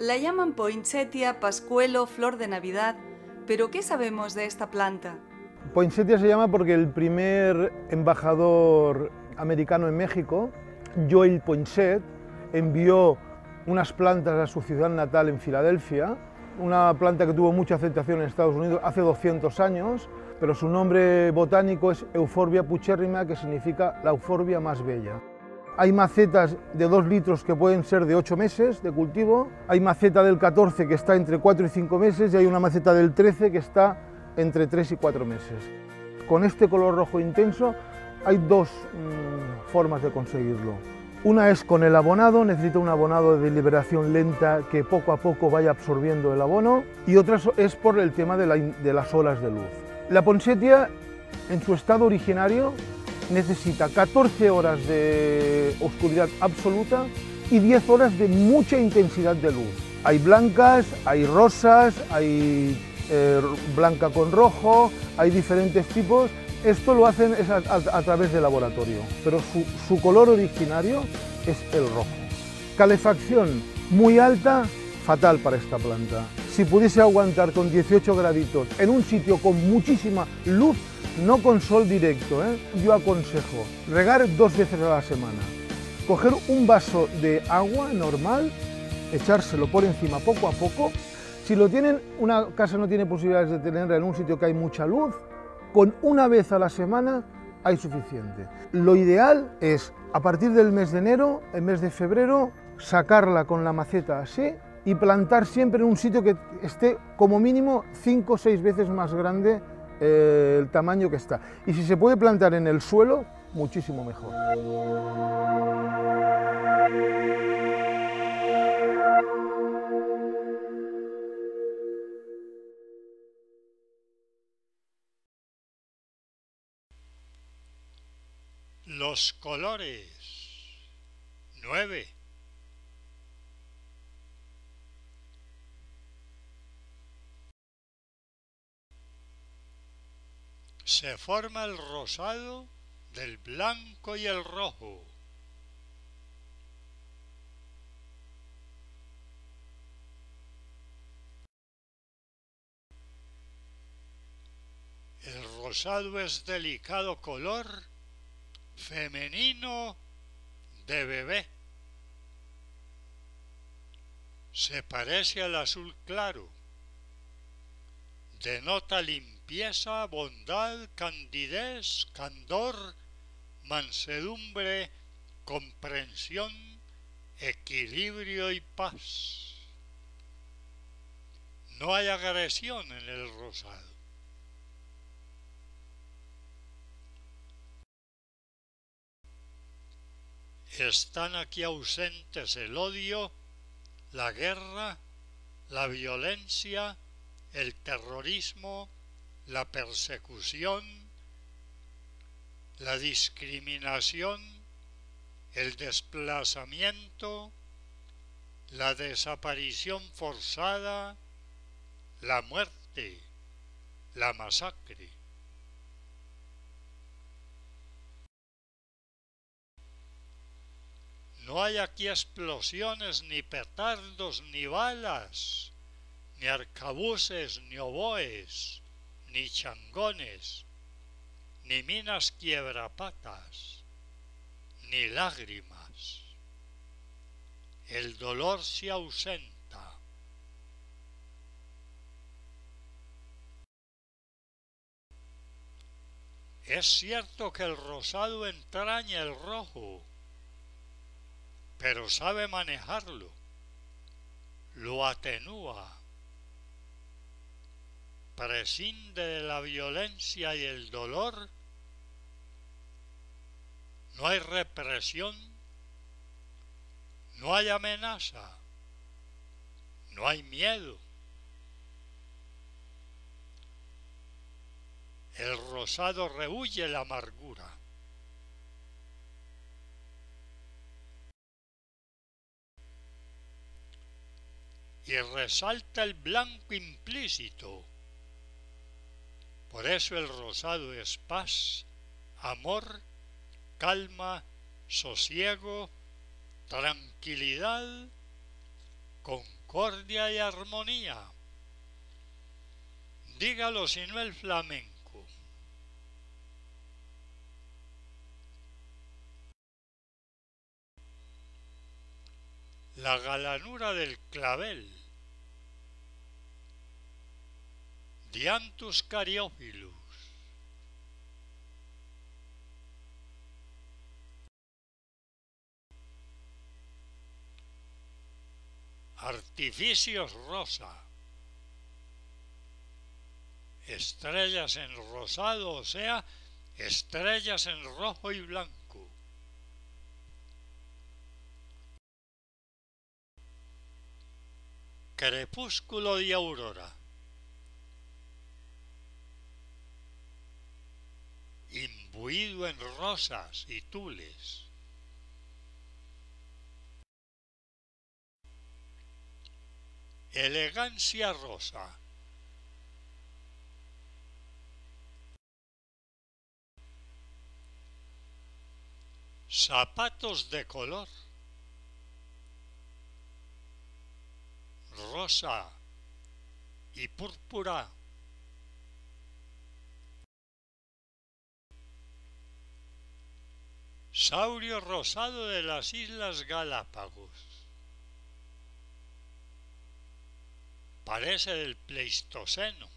La llaman poinsettia, pascuelo, flor de Navidad, pero ¿qué sabemos de esta planta? Poinsettia se llama porque el primer embajador americano en México, Joel Poinsett, envió unas plantas a su ciudad natal en Filadelfia, una planta que tuvo mucha aceptación en Estados Unidos hace 200 años, pero su nombre botánico es Euphorbia puchérrima, que significa la euphorbia más bella. Hay macetas de 2 litros que pueden ser de 8 meses de cultivo, hay maceta del 14 que está entre 4 y 5 meses y hay una maceta del 13 que está entre 3 y 4 meses. Con este color rojo intenso hay dos formas de conseguirlo. Una es con el abonado, necesita un abonado de liberación lenta que poco a poco vaya absorbiendo el abono, y otra es por el tema de las olas de luz. La poinsettia en su estado originario necesita 14 horas de oscuridad absoluta y 10 horas de mucha intensidad de luz. Hay blancas, hay rosas, hay blanca con rojo, hay diferentes tipos. Esto lo hacen a través del laboratorio, pero su color originario es el rojo. Calefacción muy alta, fatal para esta planta. Si pudiese aguantar con 18 graditos en un sitio con muchísima luz, no con sol directo, yo aconsejo regar 2 veces a la semana, coger un vaso de agua normal, echárselo por encima poco a poco. Si una casa no tiene posibilidades de tenerla en un sitio que hay mucha luz, con una vez a la semana hay suficiente. Lo ideal es, a partir del mes de enero, el mes de febrero, sacarla con la maceta así y plantar siempre en un sitio que esté como mínimo 5 o 6 veces más grande el tamaño que está. Y si se puede plantar en el suelo, muchísimo mejor. Los colores. 9. Se forma el rosado del blanco y el rojo. El rosado es delicado color femenino de bebé. Se parece al azul claro. Denota limpieza, bondad, candidez, candor, mansedumbre, comprensión, equilibrio y paz. No hay agresión en el rosado. Están aquí ausentes el odio, la guerra, la violencia, el terrorismo, la persecución, la discriminación, el desplazamiento, la desaparición forzada, la muerte, la masacre. No hay aquí explosiones, ni petardos, ni balas, ni arcabuces, ni oboes, ni changones, ni minas quiebrapatas, ni lágrimas. El dolor se ausenta. Es cierto que el rosado entraña el rojo, pero sabe manejarlo, lo atenúa, prescinde de la violencia y el dolor. No hay represión, no hay amenaza, no hay miedo. El rosado rehúye la amargura. Y resalta el blanco implícito. Por eso el rosado es paz, amor, calma, sosiego, tranquilidad, concordia. discordia y armonía. Dígalo si no el flamenco. La galanura del clavel, Dianthus caryophyllus. Artificios rosa, estrellas en rosado, o sea, estrellas en rojo y blanco. Crepúsculo y aurora, imbuido en rosas y tules. Elegancia rosa, zapatos de color, rosa y púrpura. Saurio rosado de las Islas Galápagos. Parece del Pleistoceno.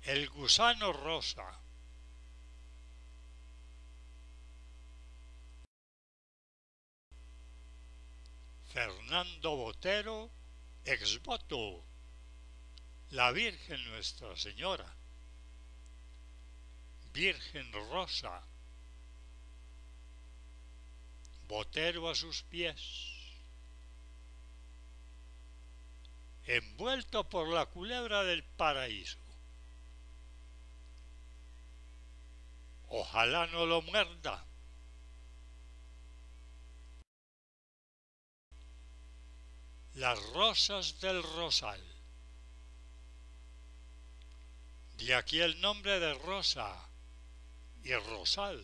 El gusano rosa. Fernando Botero, ex voto. La Virgen Nuestra Señora. Virgen rosa. Botero a sus pies. Envuelto por la culebra del paraíso. Ojalá no lo muerda. Las rosas del rosal. De aquí el nombre de rosa y rosal.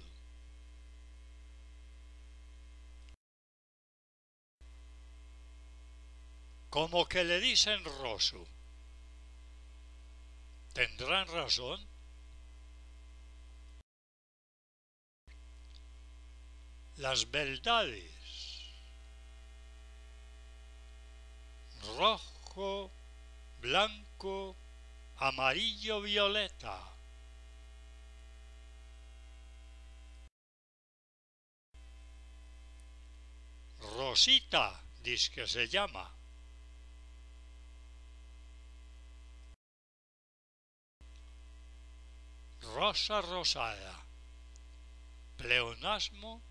Como que le dicen roso. ¿Tendrán razón? Las beldades. Rojo, blanco, amarillo, violeta. Rosita, dice que se llama. Rosa rosada. Pleonasmo,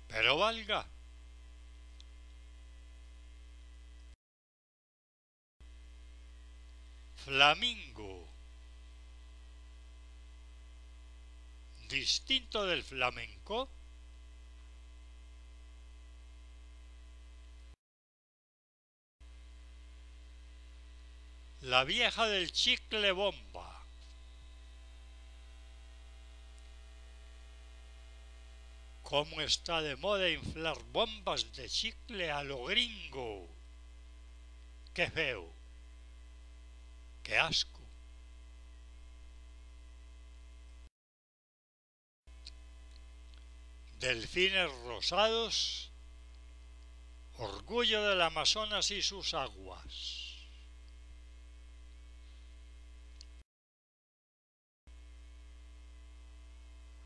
pero valga. Flamingo. Distinto del flamenco. La vieja del chicle bomba. ¿Cómo está de moda inflar bombas de chicle a lo gringo? ¡Qué feo! ¡Qué asco! Delfines rosados, orgullo del Amazonas y sus aguas.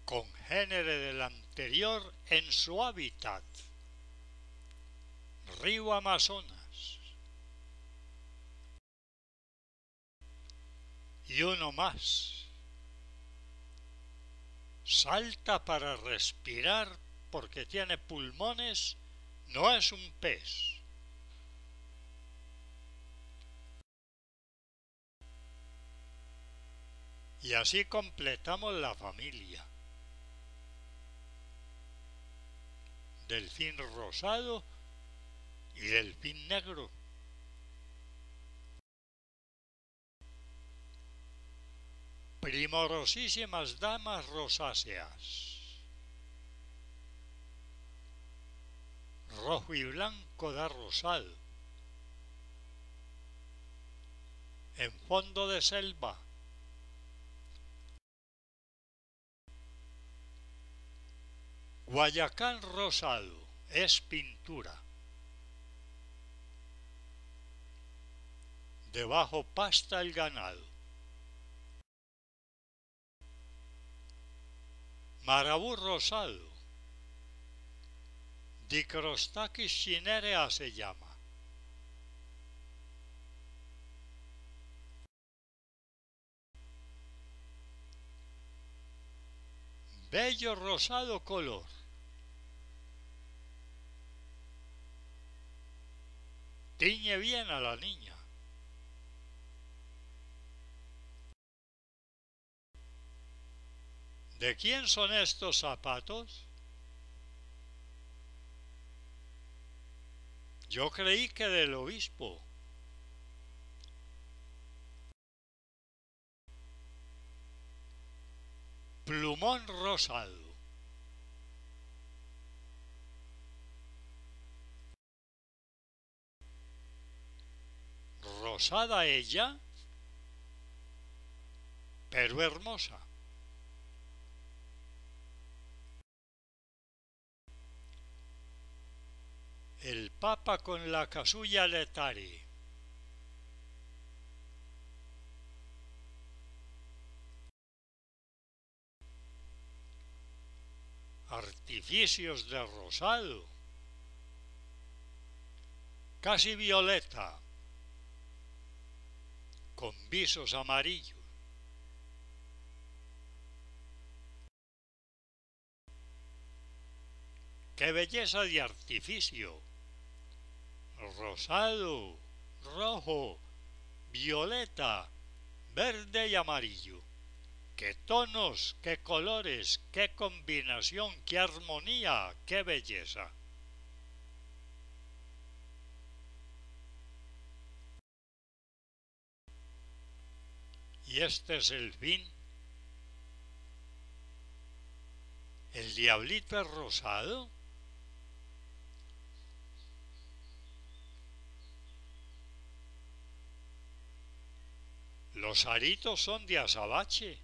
Congénere del anterior en su hábitat. Río Amazonas. Y uno más. Salta para respirar porque tiene pulmones, no es un pez. Y así completamos la familia. Delfín rosado y delfín negro. Primorosísimas damas rosáceas. rojo y blanco da rosado. En fondo de selva, Guayacán rosado es pintura. Debajo pasta el ganado. Marabú rosado, Dicrostachys cinerea se llama. Bello rosado color. Tiñe bien a la niña. ¿De quién son estos zapatos? Yo creí que del obispo. Plumón rosado. Rosada ella, pero hermosa. El Papa con la casulla letari. Artificios de rosado. Casi violeta, con visos amarillos. ¡Qué belleza de artificio! Rosado, rojo, violeta, verde y amarillo. ¡Qué tonos, qué colores, qué combinación, qué armonía, qué belleza! Y este es el fin. ¿El diablito es rosado? Los aritos son de azabache.